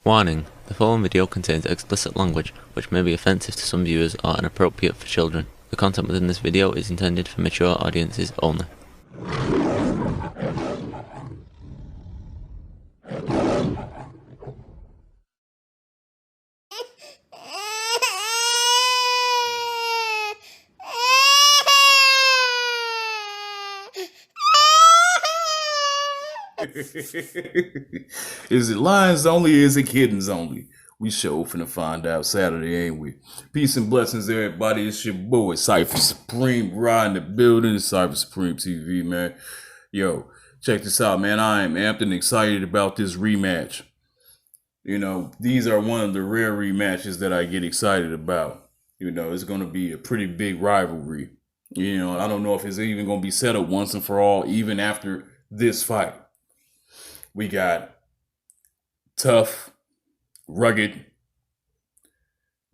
Warning: the following video contains explicit language which may be offensive to some viewers or inappropriate for children. The content within this video is intended for mature audiences only. Is it lions only or is it kittens only? We sure finna find out Saturday, ain't we? Peace and blessings, everybody. It's your boy, Cypher Supreme, riding the building. It's Cypher Supreme TV, man. Yo, check this out, man. I am amped and excited about this rematch. You know, these are one of the rare rematches that I get excited about. You know, it's going to be a pretty big rivalry. You know, I don't know if it's even going to be settled once and for all, even after this fight. We got tough, rugged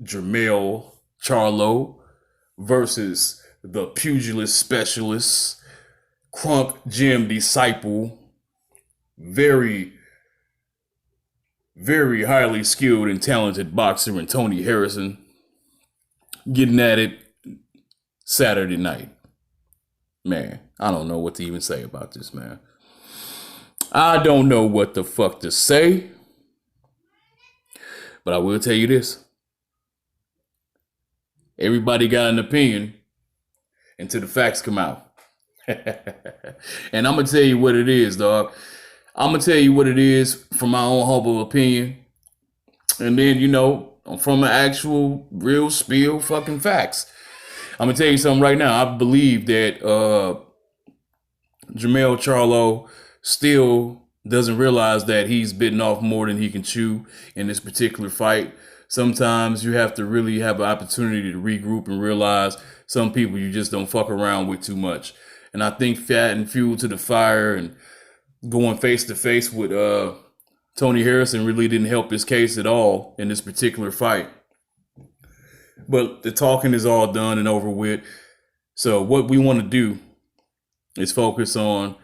Charlo versus the pugilist specialist, crunk gym disciple, very, very highly skilled and talented boxer, and Tony Harrison getting at it Saturday night. Man, I don't know what to even say about this, man. I don't know what the fuck to say, but I will tell you this. Everybody got an opinion until the facts come out. And I'm going to tell you what it is, dog. I'm going to tell you what it is from my own humble opinion. And then, you know, from an actual real spiel fucking facts. I'm going to tell you something right now. I believe that Charlo still doesn't realize that he's bitten off more than he can chew in this particular fight. Sometimes you have to really have an opportunity to regroup and realize some people you just don't fuck around with too much. And I think fat and fuel to the fire and going face to face with Tony Harrison really didn't help his case at all in this particular fight. But the talking is all done and over with. So what we want to do is focus on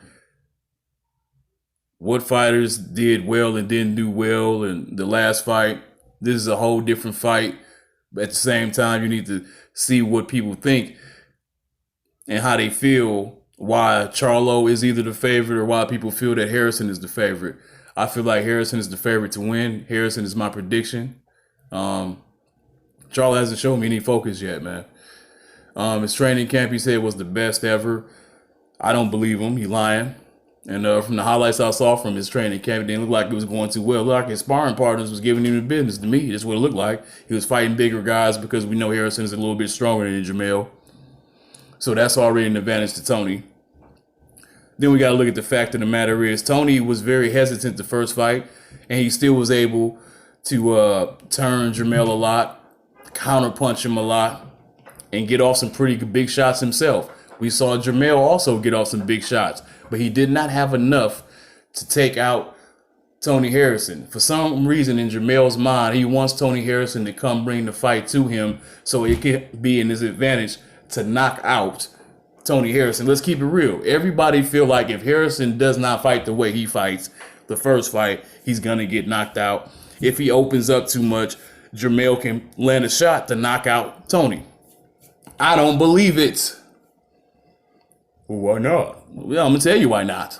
what fighters did well and didn't do well in the last fight. This is a whole different fight. But at the same time, you need to see what people think and how they feel, why Charlo is either the favorite or why people feel that Harrison is the favorite. I feel like Harrison is the favorite to win. Harrison is my prediction. Charlo hasn't shown me any focus yet, man. His training camp, he said, was the best ever. I don't believe him. He lying. And from the highlights I saw from his training camp, it didn't look like it was going too well. It looked like his sparring partners was giving him the business to me. That's what it looked like. He was fighting bigger guys because we know Harrison is a little bit stronger than Jamel. So that's already an advantage to Tony. Then we got to look at the fact of the matter is Tony was very hesitant the first fight, and he still was able to turn Jamel a lot, counterpunch him a lot, and get off some pretty big shots himself. We saw Jamel also get off some big shots, but he did not have enough to take out Tony Harrison. For some reason in Jamel's mind, he wants Tony Harrison to come bring the fight to him so it can be in his advantage to knock out Tony Harrison. Let's keep it real. Everybody feel like if Harrison does not fight the way he fights the first fight, he's going to get knocked out. If he opens up too much, Jamel can land a shot to knock out Tony. I don't believe it. Well, why not? Well, I'm going to tell you why not.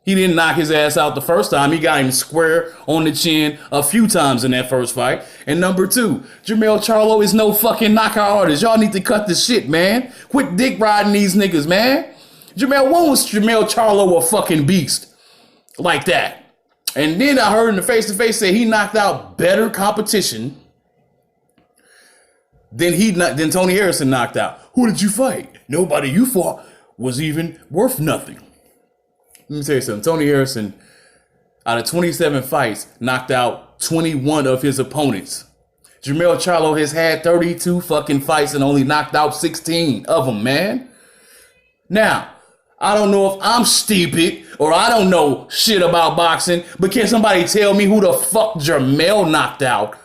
He didn't knock his ass out the first time. He got him square on the chin a few times in that first fight. And number two, Charlo is no fucking knockout artist. Y'all need to cut this shit, man. Quit dick riding these niggas, man. When was Charlo a fucking beast like that? And then I heard in the face-to-face say he knocked out better competition than Tony Harrison knocked out. Who did you fight? Nobody you fought was even worth nothing. Let me tell you something. Tony Harrison, out of 27 fights, knocked out 21 of his opponents. Charlo has had 32 fucking fights and only knocked out 16 of them, man. Now, I don't know if I'm stupid or I don't know shit about boxing, but can somebody tell me who the fuck Jamel knocked out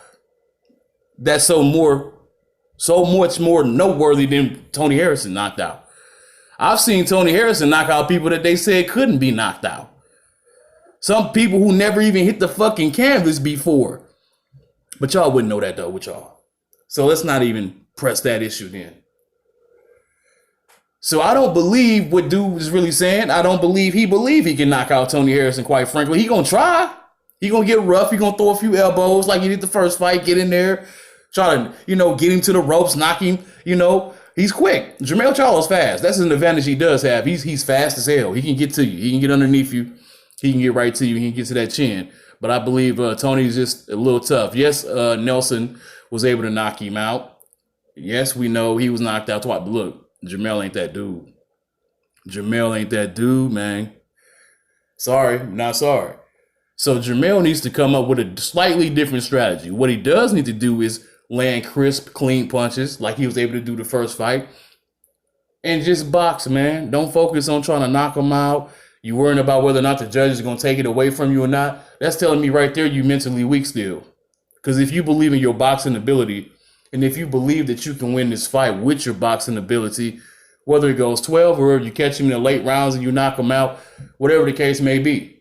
that's so much more noteworthy than Tony Harrison knocked out? I've seen Tony Harrison knock out people that they said couldn't be knocked out. Some people who never even hit the fucking canvas before. But y'all wouldn't know that though with y'all. So let's not even press that issue then. So I don't believe what dude is really saying. I don't believe he can knock out Tony Harrison, quite frankly. He gonna try. He gonna get rough. He gonna throw a few elbows like he did the first fight, get in there, try to, get him to the ropes, knock him, He's quick. Jermell Charlo's fast. That's an advantage he does have. He's fast as hell. He can get to you. He can get underneath you. He can get right to you. He can get to that chin. But I believe Tony's just a little tough. Yes, Nelson was able to knock him out. Yes, we know he was knocked out twice. But look, Jermell ain't that dude. Jermell ain't that dude, man. Sorry, not sorry. So Jermell needs to come up with a slightly different strategy. What he does need to do is land crisp, clean punches like he was able to do the first fight. And just box, man. Don't focus on trying to knock him out. You worrying about whether or not the judge is going to take it away from you or not. That's telling me right there you mentally weak still. Because if you believe in your boxing ability, and if you believe that you can win this fight with your boxing ability, whether it goes 12 or you catch him in the late rounds and you knock him out, whatever the case may be.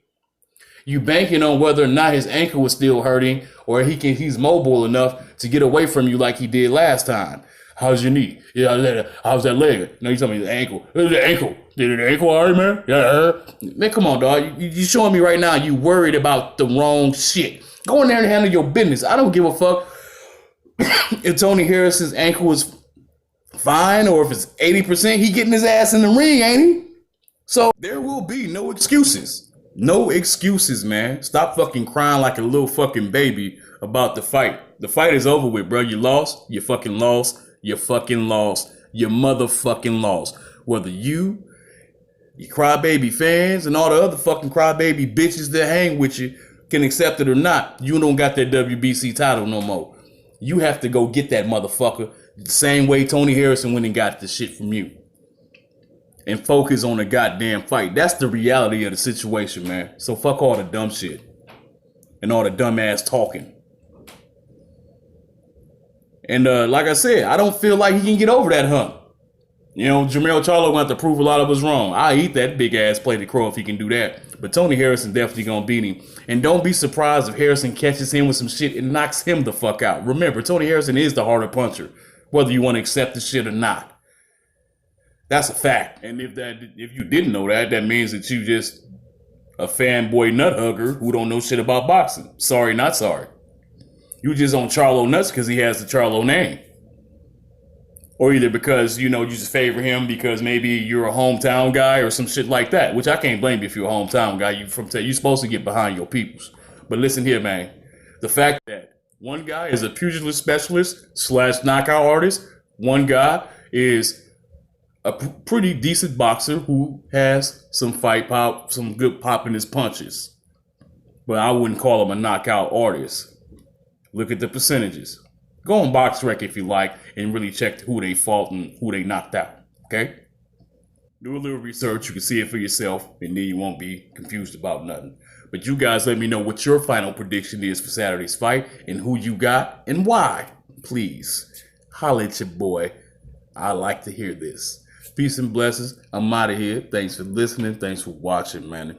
You banking on whether or not his ankle is still hurting or he's mobile enough to get away from you like he did last time. How's your knee? Yeah, how's that leg? No, you telling me the ankle. The ankle. Did the ankle all right, man? Yeah. Man, come on, dog. You showing me right now you worried about the wrong shit. Go in there and handle your business. I don't give a fuck if Tony Harrison's ankle is fine or if it's 80%. He getting his ass in the ring, ain't he? So there will be no excuses. No excuses, man. Stop fucking crying like a little fucking baby about the fight. The fight is over with, bro. You lost. You fucking lost. You fucking lost. You motherfucking lost. Whether you crybaby fans and all the other fucking crybaby bitches that hang with you can accept it or not, you don't got that WBC title no more. You have to go get that motherfucker the same way Tony Harrison went and got the shit from you. And focus on the goddamn fight. That's the reality of the situation, man. So fuck all the dumb shit. And all the dumbass talking. And like I said, I don't feel like he can get over that hump. Jermell Charlo going to have to prove a lot of us wrong. I'll eat that big ass plated crow if he can do that. But Tony Harrison definitely going to beat him. And don't be surprised if Harrison catches him with some shit and knocks him the fuck out. Remember, Tony Harrison is the harder puncher. Whether you want to accept the shit or not. That's a fact. And if you didn't know that, that means that you just a fanboy nut hugger who don't know shit about boxing. Sorry, not sorry. You just on Charlo nuts because he has the Charlo name. Or either because, you just favor him because maybe you're a hometown guy or some shit like that, which I can't blame you if you're a hometown guy. You're supposed to get behind your peoples. But listen here, man. The fact that one guy is a pugilist specialist / knockout artist, one guy is a pretty decent boxer who has some fight pop, some good pop in his punches. But I wouldn't call him a knockout artist. Look at the percentages. Go on BoxRec if you like and really check who they fought and who they knocked out. Okay? Do a little research. You can see it for yourself and then you won't be confused about nothing. But you guys let me know what your final prediction is for Saturday's fight and who you got and why. Please, holla at your boy. I like to hear this. Peace and blessings. I'm out of here. Thanks for listening. Thanks for watching, man.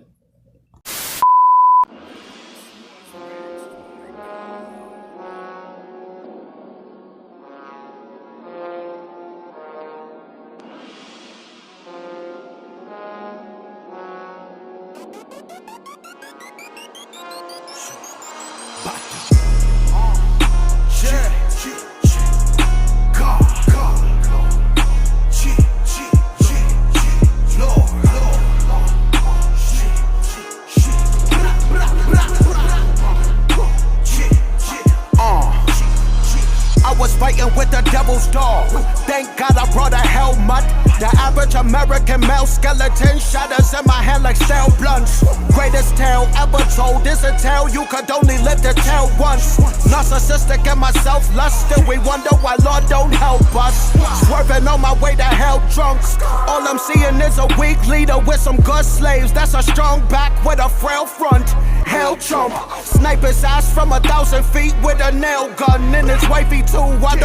With the devil's dog. Thank God I brought a helmet. The average American male skeleton shatters in my hand like stale blunts. Greatest tale ever told is a tale you could only live to tell once. Narcissistic and myself lust, still we wonder why Lord don't help us. Swerving on my way to hell drunk. All I'm seeing is a weak leader with some good slaves. That's a strong back with a frail front. Hell chump. Sniper's ass from 1,000 feet with a nail gun in his wifey too. I don't